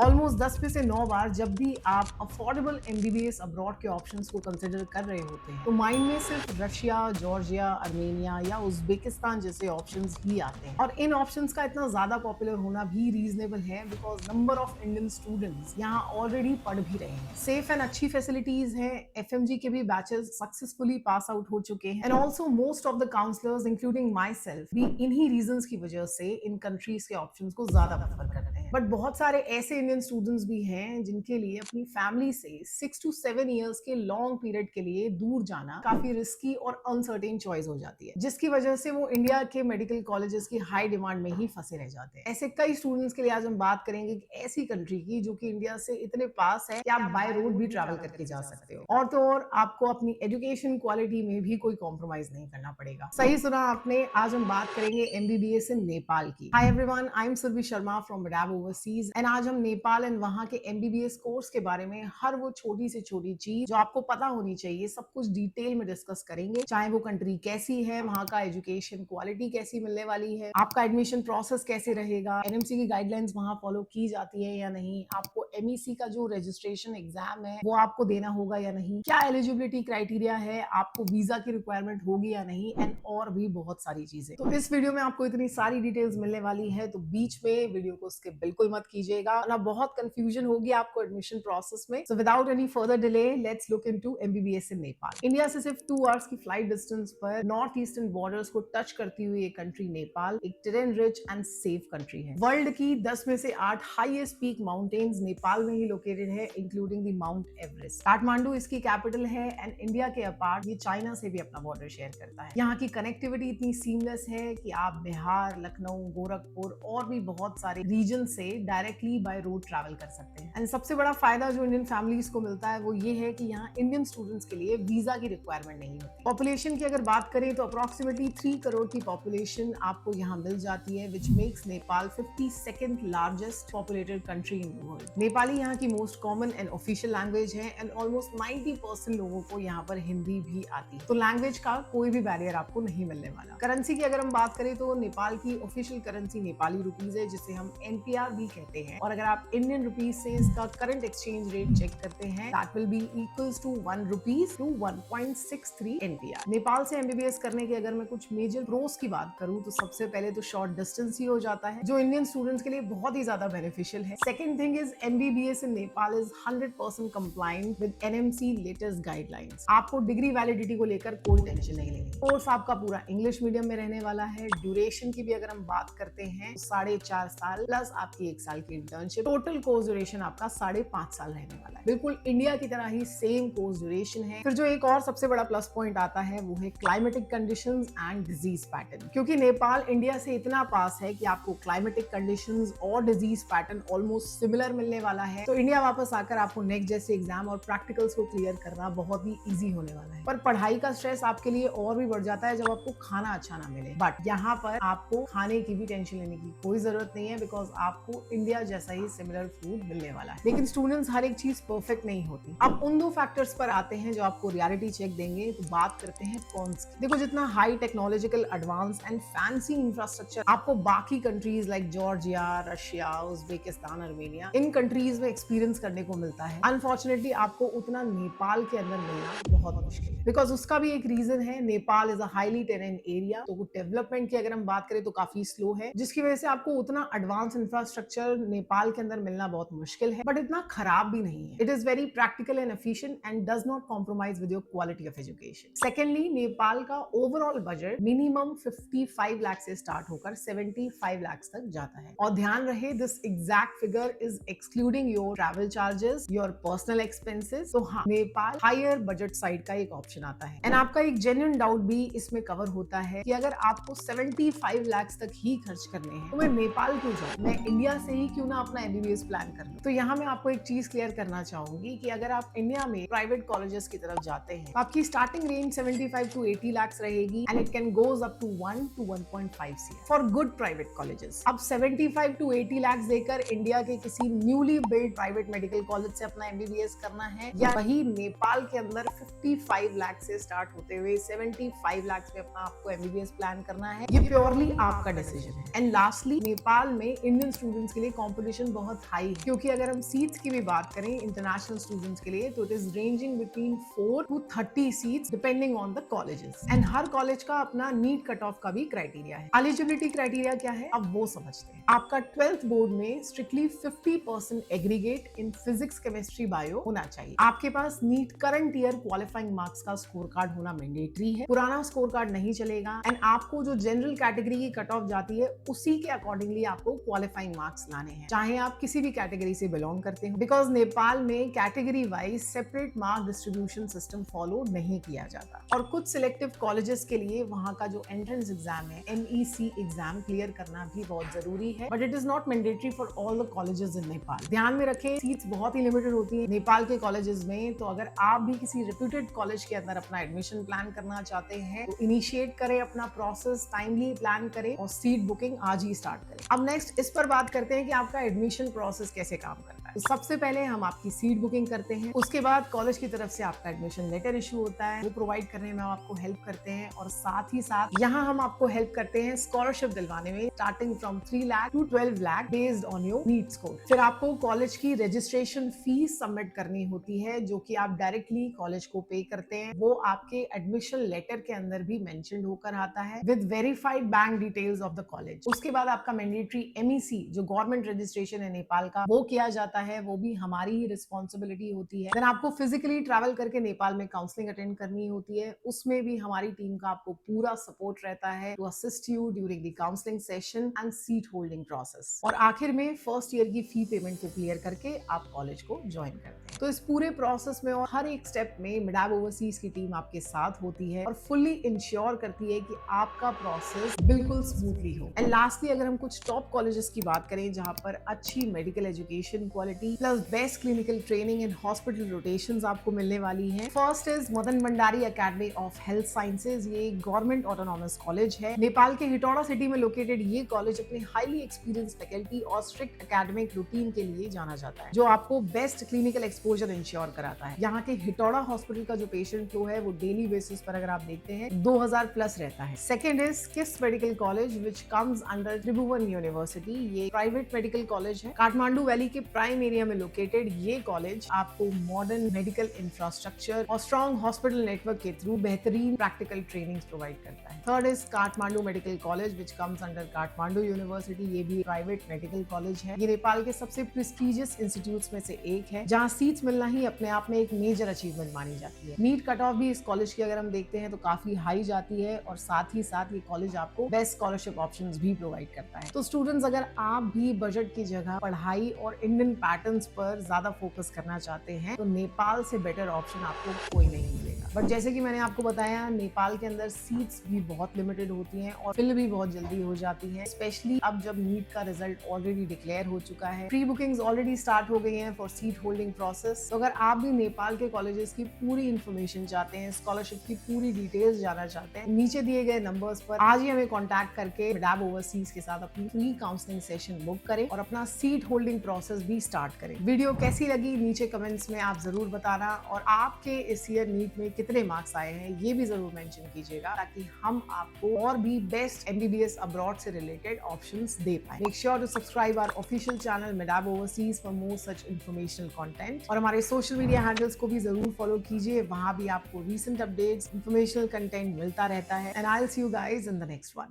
Almost 10 में से 9 बार जब भी आप अफोर्डेबल एमबीबीएस अब्रॉड के ऑप्शंस को कंसिडर कर रहे होते हैं तो माइंड में सिर्फ रशिया, जॉर्जिया, अर्मेनिया या उज्बेकिस्तान जैसे ऑप्शंस ही आते हैं। और इन ऑप्शंस का इतना ज्यादा पॉपुलर होना भी रीजनेबल है because number of Indian students यहाँ ऑलरेडी पढ़ भी रहे हैं। सेफ एंड अच्छी फैसिलिटीज हैं, एफएमजी के भी बैचेस सक्सेसफुली पास आउट हो चुके हैं and also most of the counsellors including myself भी इन्हीं रीजन की वजह से इन कंट्रीज के ऑप्शंस को ज्यादा प्रेफर करते हैं। बट बहुत सारे ऐसे इंडियन स्टूडेंट्स भी हैं जिनके लिए अपनी फैमिली से 6 to 7 ईयर्स के लॉन्ग पीरियड के लिए दूर जाना काफी रिस्की और अनसर्टेन चॉइस हो जाती है, जिसकी वजह से वो इंडिया के मेडिकल कॉलेजेस की हाई डिमांड में ही फंसे रह जाते हैं। ऐसे कई स्टूडेंट्स के लिए आज हम बात करेंगे कि ऐसी कंट्री की जो कि इंडिया से इतने पास है कि आप बाय रोड भी ट्रैवल करके जा सकते हो और तो और आपको अपनी एजुकेशन क्वालिटी में भी कोई कॉम्प्रोमाइज नहीं करना पड़ेगा। सही सुना आपने, आज हम बात करेंगे एमबीबीएस इन नेपाल की। Hi everyone, I am Surabhi Sharma from Rab overseas and आज हम नेपाल एंड वहां के एमबीबीएस कोर्स के बारे में हर वो छोटी से छोटी चीज जो आपको पता होनी चाहिए सब कुछ डिटेल में डिस्कस करेंगे। चाहे वो कंट्री कैसी है, वहां का एजुकेशन क्वालिटी कैसी मिलने वाली है, आपका एडमिशन प्रोसेस कैसे रहेगा, एनएमसी की गाइडलाइंस वहां फॉलो की जाती है या नहीं, आपको एमईसी का जो रजिस्ट्रेशन एग्जाम है वो आपको देना होगा या नहीं, क्या एलिजिबिलिटी क्राइटेरिया है, आपको वीजा की रिक्वायरमेंट होगी या नहीं एंड और भी बहुत सारी चीजें। तो इस वीडियो में आपको इतनी सारी डिटेल्स मिलने वाली है तो बीच में वीडियो को स्किप बिल्कुल मत कीजिएगा वरना बहुत कंफ्यूजन होगी आपको एडमिशन प्रोसेस में। So without any further delay let's look into MBBS in Nepal. India से सिर्फ 2 आवर्स की फ्लाइट डिस्टेंस पर नॉर्थ ईस्टर्न बॉर्डर्स को टच करती हुई एक कंट्री नेपाल एक terrain rich and safe country है। वर्ल्ड की 10 में से 8 हाईएस्ट पीक माउंटेन्स नेपाल में ही लोकेटेड है, including the mount Everest. Kathmandu इसकी कैपिटल है एंड इंडिया के अपार्ट ये चाइना से भी अपना बॉर्डर शेयर करता है। यहाँ की कनेक्टिविटी इतनी सीमलेस है कि आप बिहार, लखनऊ, गोरखपुर और भी बहुत सारे रीजन से डायरेक्टली बाय रोड ट्रैवल कर सकते हैं। एंड सबसे बड़ा फायदा जो इंडियन फैमिलीज को मिलता है वो ये है कि यहाँ इंडियन स्टूडेंट्स के लिए वीजा की रिक्वायरमेंट नहीं होती। पॉपुलेशन की अगर बात करें तो अप्रोक्सीमेटली 3 करोड़ की पॉपुलेशन आपको यहाँ मिल जाती है, which makes Nepal 52nd largest populated country in the world. Nepali यहाँ की most common and official language है एंड ऑलमोस्ट 90% लोगों को यहाँ पर हिंदी भी आती है, तो लैंग्वेज का कोई भी बैरियर आपको नहीं मिलने वाला। करेंसी की अगर हम बात करें तो नेपाल की ऑफिशियल करेंसी नेपाली रुपीज है जिसे हम एनपीआर भी कहते हैं, और अगर आप इंडियन रुपीज से इसका करंट एक्सचेंज रेट चेक करते हैं that will be equals to 1 rupees to 1.63 NPR. Nepal से एमबीबीएस करने की अगर मैं कुछ मेजर प्रोस की बात करूं तो सबसे पहले तो शॉर्ट डिस्टेंस ही हो जाता है जो इंडियन स्टूडेंट्स के लिए बहुत ही ज्यादा बेनिफिशियल है। Second thing is MBBS in Nepal is 100% compliant with NMC latest guidelines. आपको डिग्री वैलिडिटी को लेकर कोई टेंशन नहीं लेनी। कोर्स आपका पूरा इंग्लिश मीडियम में रहने वाला है। ड्यूरेशन की भी अगर हम बात करते हैं 4.5 साल प्लस आपकी 1 साल की इंटर्नशिप, टोटल कोर्स ड्यूरेशन आपका 5.5 साल रहने वाला है। बिल्कुल इंडिया की तरह ही सेम कोर्स ड्यूरेशन है। फिर जो एक और सबसे बड़ा प्लस पॉइंट आता है वो है climatic conditions and disease pattern. क्योंकि नेपाल इंडिया से इतना पास है कि आपको क्लाइमेटिक कंडीशंस और डिजीज पैटर्न ऑलमोस्ट सिमिलर मिलने वाला है, तो इंडिया वापस आकर आपको नेक्स्ट जैसे एग्जाम और प्रैक्टिकल्स को क्लियर करना बहुत ही ईजी होने वाला है। पर पढ़ाई का स्ट्रेस आपके लिए और भी बढ़ जाता है जब आपको खाना अच्छा ना मिले, बट यहाँ पर आपको खाने की भी टेंशन लेने की कोई जरूरत नहीं है बिकॉज आपको इंडिया जैसा ही सिमिलर फूड मिलने वाला है। लेकिन स्टूडेंट्स हर एक चीज परफेक्ट नहीं होती। अब उन 2 फैक्टर्स पर आते हैं जो आपको रियलिटी चेक देंगे, तो बात करते हैं कॉन्स की। देखो जितना high technological advance and fancy infrastructure आपको बाकी countries like Georgia, Russia, Uzbekistan, Armenia in countries में एक्सपीरियंस करने को मिलता है, अनफॉर्चुनेटली आपको उतना नेपाल के अंदर मिलना बहुत मुश्किल है। बिकॉज उसका भी एक रीजन है, Nepal is a highly terrain area, तो डेवलपमेंट की अगर हम बात करें तो काफी स्लो है, जिसकी वजह से आपको उतना एडवांस इंफ्रास्ट्रक्चर नेपाल के अंदर मिलना बहुत मुश्किल है, बट इतना खराब भी नहीं है। It is very practical and efficient and does not compromise with your quality of education. Secondly, Nepal का ओवरऑल बजट मिनिमम 55 लाख से स्टार्ट होकर 75 लाख तक जाता है, और ध्यान रहे this exact figure is excluding your travel charges, your personal expenses. तो हाँ, नेपाल हायर बजट साइड का एक ऑप्शन आता है। एंड आपका एक जेन्युइन डाउट भी इसमें कवर होता है कि अगर आपको 75 लाख तक ही खर्च करने हैं तो मैं नेपाल क्यों जाऊं, मैं इंडिया से ही क्यों ना अपना एमबीबीएस प्लान कर लूं। तो यहाँ मैं आपको एक चीज क्लियर करना चाहूंगी कि अगर आप इंडिया में प्राइवेट कॉलेजेस की तरफ जाते हैं तो आपकी स्टार्टिंग रेंज 75 to 80 लाख रहेगी and it can goes up to 1 to 1.5 CR for good private colleges. अब 75 to 80 लाख देकर इंडिया के किसी newly build private medical college से अपना एमबीबीएस करना है, या वही नेपाल के अंदर 55 लाख से स्टार्ट होते हुए 75 लाख में अपना आपको एमबीबीएस प्लान करना है, ये प्योरली आपका डिसीजन है। एंड लास्टली, नेपाल में इंडियन स्टूडेंट्स के लिए कंपटीशन बहुत हाई है, क्योंकि अगर हम सीट्स की भी बात करें इंटरनेशनल स्टूडेंट्स के लिए तो it is ranging between 4 to 30 seats depending on the colleges. And her college का अपना नीट कट ऑफ का भी क्राइटेरिया है। एलिजिबिलिटी क्राइटेरिया क्या है अब वो समझते हैं। आपका 12th बोर्ड में strictly 50% aggregate in physics, chemistry, bio होना चाहिए। आपके पास NEET current year qualifying marks का स्कोर कार्ड होना मैंडेटरी है, पुराना स्कोर कार्ड नहीं चलेगा। एंड आपको जो जनरल कैटेगरी की कट ऑफ जाती है उसी के अकॉर्डिंगली आपको क्वालिफाइंग मार्क्स लाने हैं, चाहे आप किसी भी कैटेगरी से बिलोंग करते हो, बिकॉज नेपाल में category wise separate mark distribution system follow नहीं किया जाता। और कुछ सिलेक्टिव कॉलेजेस के लिए वहां का जो एंट्रेंस एग्जाम है MEC एग्जाम क्लियर करना भी बहुत जरूरी है, but it is not mandatory for all the colleges in Nepal. ध्यान में रखें सीट्स बहुत ही लिमिटेड होती है नेपाल के कॉलेजेस में, तो अगर आप भी किसी रेप्यूटेड कॉलेज के अंदर अपना एडमिशन प्लान करना चाहते हैं तो इनिशिएट करें अपना प्रोसेस, टाइमली प्लान करें और सीट बुकिंग आज ही स्टार्ट करें। अब नेक्स्ट इस पर बात करते हैं कि आपका एडमिशन प्रोसेस कैसे काम करता है। तो सबसे पहले हम आपकी सीट बुकिंग करते हैं, उसके बाद कॉलेज की तरफ से आपका एडमिशन लेटर इशू होता है, वो प्रोवाइड करने में हम आपको हेल्प करते हैं। और साथ ही साथ यहाँ हम आपको हेल्प करते हैं स्कॉलरशिप दिलवाने में, starting from 3 lakh to 12 lakh based on your NEET score. फिर आपको कॉलेज की रजिस्ट्रेशन फीस सबमिट करनी होती है, जो कि आप डायरेक्टली कॉलेज को पे करते हैं। वो आपके एडमिशन लेटर के अंदर भी मेंशन होकर आता है with verified bank details of the college. उसके बाद आपका मैंडेटरी MEC जो गवर्नमेंट रजिस्ट्रेशन है नेपाल का, वो किया जाता है, वो भी हमारी ही रिस्पॉन्सिबिलिटी होती है। देन आपको फिजिकली ट्रैवल करके नेपाल में काउंसलिंग अटेंड करनी होती है, उसमें भी हमारी टीम का आपको पूरा सपोर्ट रहता है to assist you during the counselling session and seat holding process. और आखिर में फर्स्ट ईयर की फी पेमेंट को क्लियर करके आप कॉलेज को ज्वाइन करते हैं। तो इस पूरे प्रोसेस में और हर एक स्टेप में मिडाब ओवरसीज की टीम आपके साथ होती है और फुल्ली इंश्योर करती है कि आपका प्रोसेस बिल्कुल स्मूथली हो। एंड लास्टली अगर हम कुछ टॉप कॉलेजेस की बात करें जहां पर अच्छी medical education quality plus best clinical training and hospital rotations आपको मिलने वाली है। First is Madan Bhandari academy of health sciences. ये गवर्नमेंट ऑटोनॉमस कॉलेज है, नेपाल के हिटौड़ा सिटी में लोकेटेड। ये कॉलेज अपने हाईली एक्सपीरियंस फैकल्टी और स्ट्रिक्ट एकेडमिक रूटीन के लिए जाना जाता है, जो आपको बेस्ट क्लिनिकल एक्सपोजर इंश्योर कराता है। यहाँ के हिटौड़ा हॉस्पिटल का जो पेशेंट फ्लो है वो डेली बेसिस पर अगर आप देखते हैं 2000 प्लस रहता है। सेकेंड इज किस medical college which comes under Tribhuvan university. ये प्राइवेट मेडिकल कॉलेज है, काठमांडू वैली के प्राइम एरिया में लोकेटेड। ये कॉलेज आपको मॉडर्न मेडिकल इंफ्रास्ट्रक्चर और स्ट्रॉन्ग हॉस्पिटल नेटवर्क के थ्रू बेहतरीन प्रैक्टिकल ट्रेनिंग प्रोवाइड करता है। Third is Kathmandu medical college which comes under Kathmandu university. ये भी प्राइवेट मेडिकल कॉलेज है। ये नेपाल के सबसे प्रेस्टिजियस इंस्टीट्यूट्स में से एक है, जहाँ सीट्स मिलना ही अपने आप में एक मेजर अचीवमेंट मानी जाती है। नीट कट ऑफ भी इस कॉलेज की अगर हम देखते हैं तो काफी हाई जाती है, और साथ ही साथ ये कॉलेज आपको बेस्ट स्कॉलरशिप ऑप्शंस भी प्रोवाइड करता है। तो स्टूडेंट्स अगर आप भी बजट की जगह पढ़ाई और इंडियन पैटर्न्स पर ज्यादा फोकस करना चाहते हैं तो नेपाल से बेटर ऑप्शन आपको कोई नहीं मिलेगा। बट जैसे कि मैंने आपको बताया, नेपाल के अंदर सीट्स भी बहुत लिमिटेड होती हैं और फिल भी बहुत जल्दी हो जाती है, स्पेशली अब जब नीट का रिजल्ट ऑलरेडी डिक्लेयर हो चुका है। प्री बुकिंग्स ऑलरेडी स्टार्ट हो गई हैं फॉर सीट होल्डिंग प्रोसेस। तो अगर आप भी नेपाल के कॉलेजेस की पूरी इन्फॉर्मेशन चाहते हैं, स्कॉलरशिप की पूरी डिटेल्स जानना चाहते हैं, नीचे दिए गए नंबर्स पर आज ही हमें कॉन्टैक्ट करके मिडाब ओवरसीज के साथ अपनी फ्री काउंसलिंग सेशन बुक करें और अपना सीट होल्डिंग प्रोसेस भी स्टार्ट करें। वीडियो कैसी लगी नीचे कमेंट्स में आप जरूर बताना, और आपके इस ईयर नीट में कितने मार्क्स आए हैं ये भी जरूर मेंशन कीजिएगा, ताकि हम आपको और भी बेस्ट MBBS अब्रॉड से रिलेटेड ऑप्शंस दे पाए। Make sure to subscribe our official channel Midab overseas for more such informational content, और हमारे सोशल मीडिया हैंडल्स को भी जरूर फॉलो कीजिए, वहां भी आपको रीसेंट अपडेट्स, इन्फॉर्मेशनल कंटेंट मिलता रहता है। And I will see you guys in the next one.